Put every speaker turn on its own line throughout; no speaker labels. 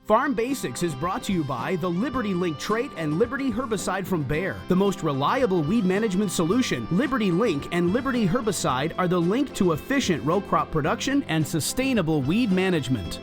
Farm Basics is brought to you by the Liberty Link trait and Liberty herbicide from Bayer. The most reliable weed management solution, Liberty Link and Liberty herbicide are the link to efficient row crop production and sustainable weed management.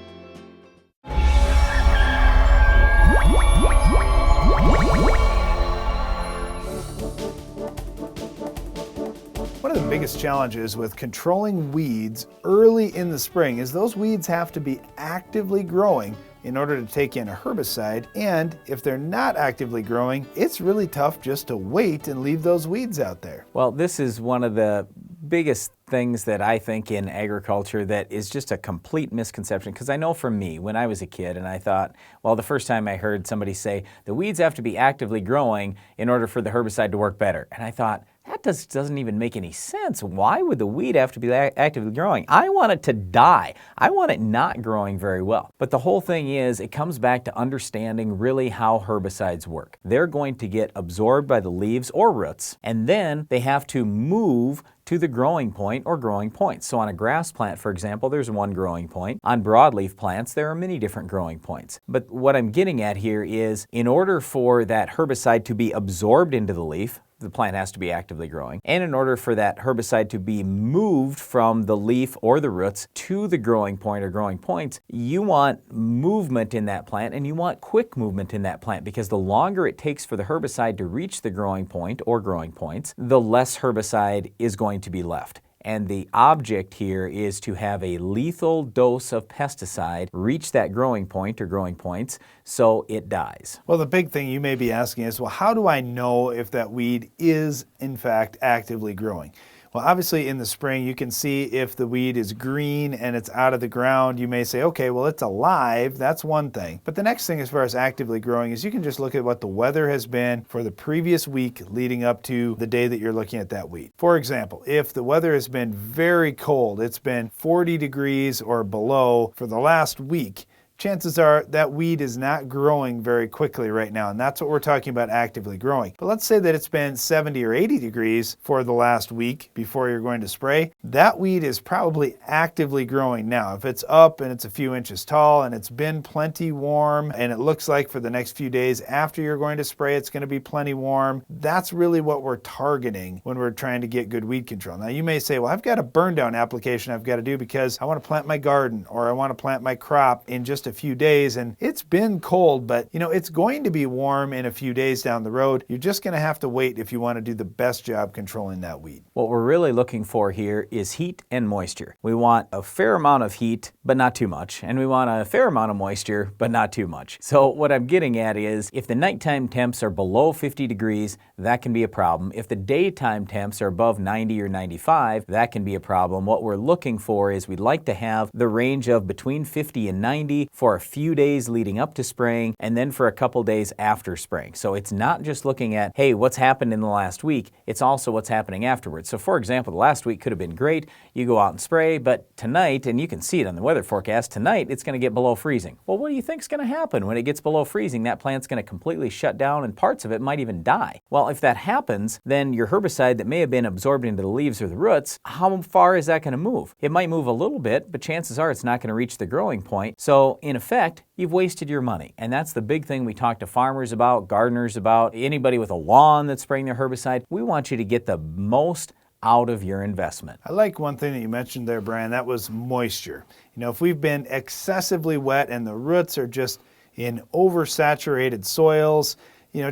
One of the biggest challenges with controlling weeds early in the spring is those weeds have to be actively growing in order to take in a herbicide, and if they're not actively growing, it's really tough just to wait and leave those weeds out there.
Well, this is one of the biggest things that I think in agriculture that is just a complete misconception, because I know for me, when I was a kid and I thought, well, the first time I heard somebody say, the weeds have to be actively growing in order for the herbicide to work better, and I thought, that doesn't even make any sense. Why would the weed have to be actively growing? I want it to die. I want it not growing very well. But the whole thing is, it comes back to understanding really how herbicides work. They're going to get absorbed by the leaves or roots, and then they have to move to the growing point or growing points. So on a grass plant, for example, there's one growing point. On broadleaf plants, there are many different growing points. But what I'm getting at here is, in order for that herbicide to be absorbed into the leaf, the plant has to be actively growing. And in order for that herbicide to be moved from the leaf or the roots to the growing point or growing points, you want movement in that plant, and you want quick movement in that plant, because the longer it takes for the herbicide to reach the growing point or growing points, the less herbicide is going to be left. And the object here is to have a lethal dose of pesticide reach that growing point or growing points so it dies.
Well, the big thing you may be asking is, well, how do I know if that weed is in fact actively growing? Well, obviously in the spring you can see if the weed is green and it's out of the ground. You may say, okay, well, it's alive. That's one thing. But the next thing as far as actively growing is you can just look at what the weather has been for the previous week leading up to the day that you're looking at that weed. For example, if the weather has been very cold, it's been 40 degrees or below for the last week, chances are that weed is not growing very quickly right now, and that's what we're talking about actively growing. But let's say that it's been 70 or 80 degrees for the last week before you're going to spray. That weed is probably actively growing now. If it's up and it's a few inches tall and it's been plenty warm, and it looks like for the next few days after you're going to spray it's going to be plenty warm, that's really what we're targeting when we're trying to get good weed control. Now you may say, well, I've got a burn down application I've got to do because I want to plant my garden or I want to plant my crop in just a few days, and it's been cold, but it's going to be warm in a few days down the road. You're just going to have to wait if you want to do the best job controlling that weed.
What we're really looking for here is heat and moisture. We want a fair amount of heat, but not too much, and we want a fair amount of moisture, but not too much. So what I'm getting at is, if the nighttime temps are below 50 degrees, that can be a problem. If the daytime temps are above 90 or 95, that can be a problem. What we're looking for is, we'd like to have the range of between 50 and 90 for a few days leading up to spraying, and then for a couple days after spraying. So it's not just looking at, hey, what's happened in the last week, it's also what's happening afterwards. So for example, the last week could have been great, you go out and spray, but tonight, and you can see it on the weather forecast, tonight it's going to get below freezing. Well, what do you think is going to happen when it gets below freezing? That plant's going to completely shut down, and parts of it might even die. Well, if that happens, then your herbicide that may have been absorbed into the leaves or the roots, how far is that going to move? It might move a little bit, but chances are it's not going to reach the growing point. So in effect, you've wasted your money. And that's the big thing we talk to farmers about, gardeners about, anybody with a lawn that's spraying their herbicide. We want you to get the most out of your investment.
I like one thing that you mentioned there, Brian, that was moisture. If we've been excessively wet and the roots are just in oversaturated soils,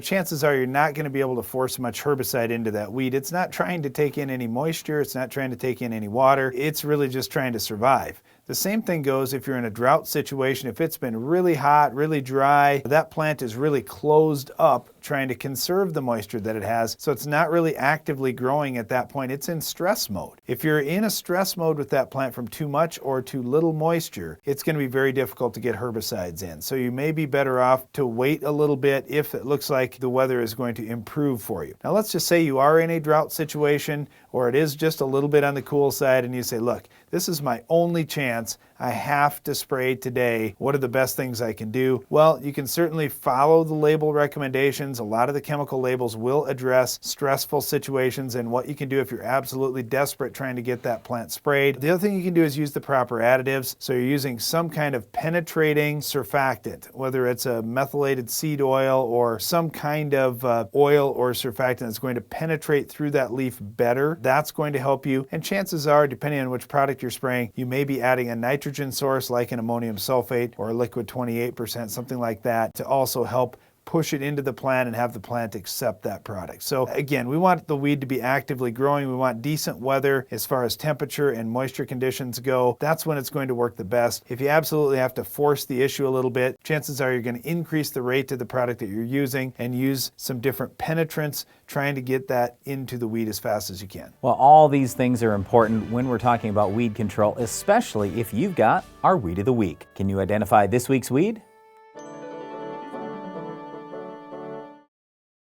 chances are you're not going to be able to force much herbicide into that weed. It's not trying to take in any moisture. It's not trying to take in any water. It's really just trying to survive. The same thing goes if you're in a drought situation. If it's been really hot, really dry, that plant is really closed up trying to conserve the moisture that it has, so it's not really actively growing at that point. It's in stress mode. If you're in a stress mode with that plant from too much or too little moisture, it's going to be very difficult to get herbicides in. So you may be better off to wait a little bit if it looks like the weather is going to improve for you. Now let's just say you are in a drought situation, or it is just a little bit on the cool side, and you say, look, this is my only chance. I have to spray today. What are the best things I can do? Well, you can certainly follow the label recommendations. A lot of the chemical labels will address stressful situations and what you can do if you're absolutely desperate trying to get that plant sprayed. The other thing you can do is use the proper additives. So you're using some kind of penetrating surfactant, whether it's a methylated seed oil or some kind of oil or surfactant that's going to penetrate through that leaf better. That's going to help you. And chances are, depending on which product you're spraying, you may be adding a nitrogen source like an ammonium sulfate or a liquid 28%, something like that, to also help push it into the plant and have the plant accept that product. So again, we want the weed to be actively growing. We want decent weather as far as temperature and moisture conditions go. That's when it's going to work the best. If you absolutely have to force the issue a little bit, chances are you're going to increase the rate of the product that you're using and use some different penetrants trying to get that into the weed as fast as you can.
Well, all these things are important when we're talking about weed control, especially if you've got our Weed of the Week. Can you identify this week's weed?